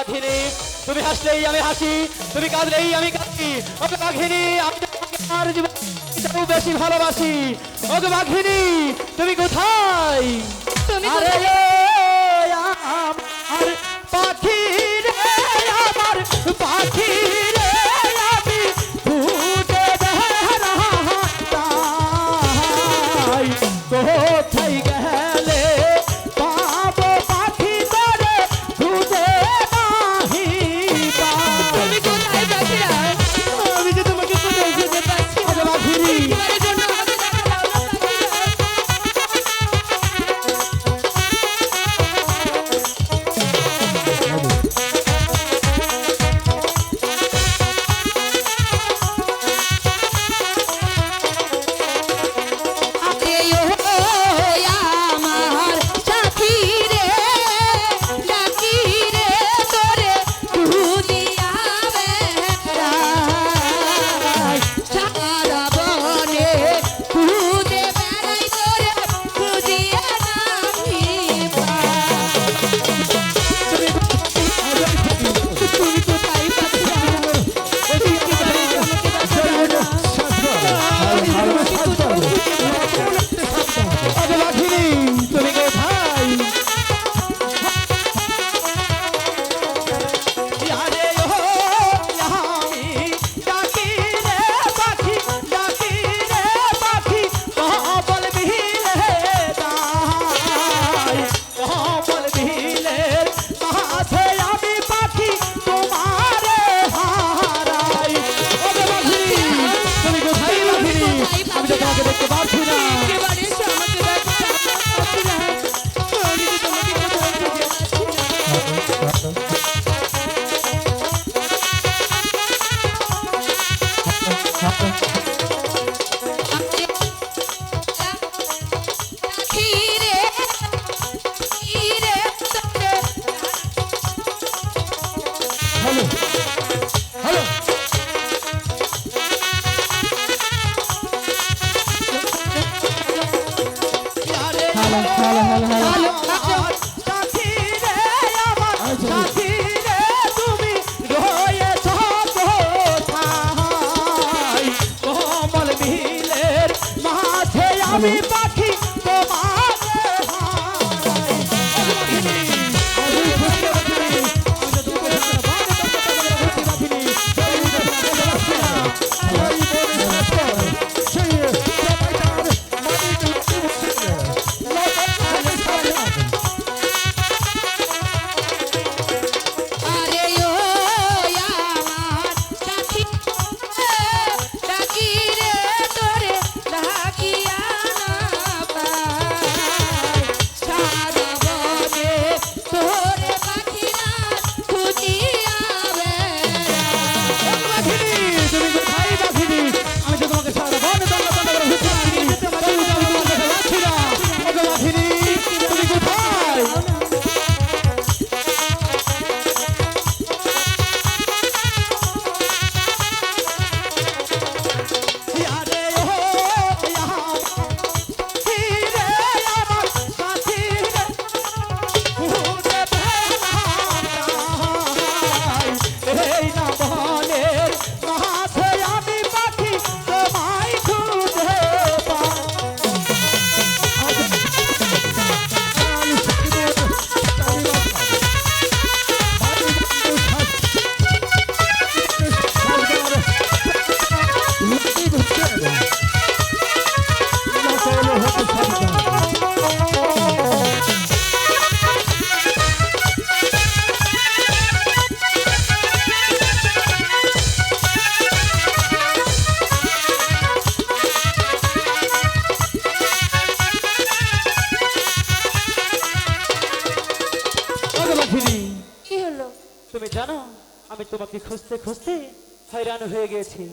বাঘিনী তুমি হাসলেই আমি হাসি, তুমি কাঁদলেই আমি কাঁদি। ওগো বাঘিনী আমি তোমাকে আমার জীবন বেশি ভালোবাসি। ওগো বাঘিনী তুমি কোথায়? তুমি আরে কোথায়? আমার পাখি রে, আমার পাখি রে, আমি ফুটে বেড়াই। কোথায় গেলে পাবো পাখি তোরে খুঁজে নাহি পাই। তুমি কোথায় পাখিরা? আমি যে তোমাকে কোথায় খুঁজে পাচ্ছি না বাঘিনী। তোমার জন্য আমাকে দেখা দাও না পাখিরা। আরে ও আমার সাথী রে, ডাকি রে তোরে খুঁজিয়া বেড়াই। সারা বনে খুঁজে বেড়াই তোরে খুঁজিয়া নাহি পাই। তুমি কোথায় পাখিরা? ওগো বাঘিনী তুমি কোথায়? আরে ও আমি ডাকি রে পাখি, ডাকি রে পাখি, কবল বিলে দাই। কবল বিলের মাঝে আমি পাখি তোমারে হারাই। ওগো বাঘিনী তুমি কোথায় বাঘিনী? আমি তো তোমাকে দেখতে পাচ্ছি না। একেবারে এসে আমাকে দেখো পাখিরা। আমি তো তোমাকে কোথাও খুঁজে পাচ্ছি না। খিরে খিরে তোরে hello hello hello hello hello সাথী রে আমার সাথী রে তুমি রয়েছ কোথায়? কমল বিলের মাঝে আমি পাখি তোমারে হারাই। আরে ও আমার সাথী ডাকি রে তোরে ডাকিয়া না পাই। সারা বনে তোরে পাখিরা খুঁজিয়া বেড়াই। বাঘিনী তুমি কোথায় বাঘিনী? আমি তো তোমাকে সারা বনে দণ্ড দণ্ড করে ঘুরতে পারি, তবু তো আমি তোমাকে পাচ্ছি না। ওগো বাঘিনী তুমি কোথায়? আরে ও সাথী রে আমার সাথী রে খুঁজে বেড়াই। এই না বনের মাঝে আমি পাখি তোমায় খুঁজে পাই। ওগো বাঘিনী কি হলো? তুমি জানো আমি তোমাকে খুঁজতে খুঁজতে হয়রান হয়ে গেছি।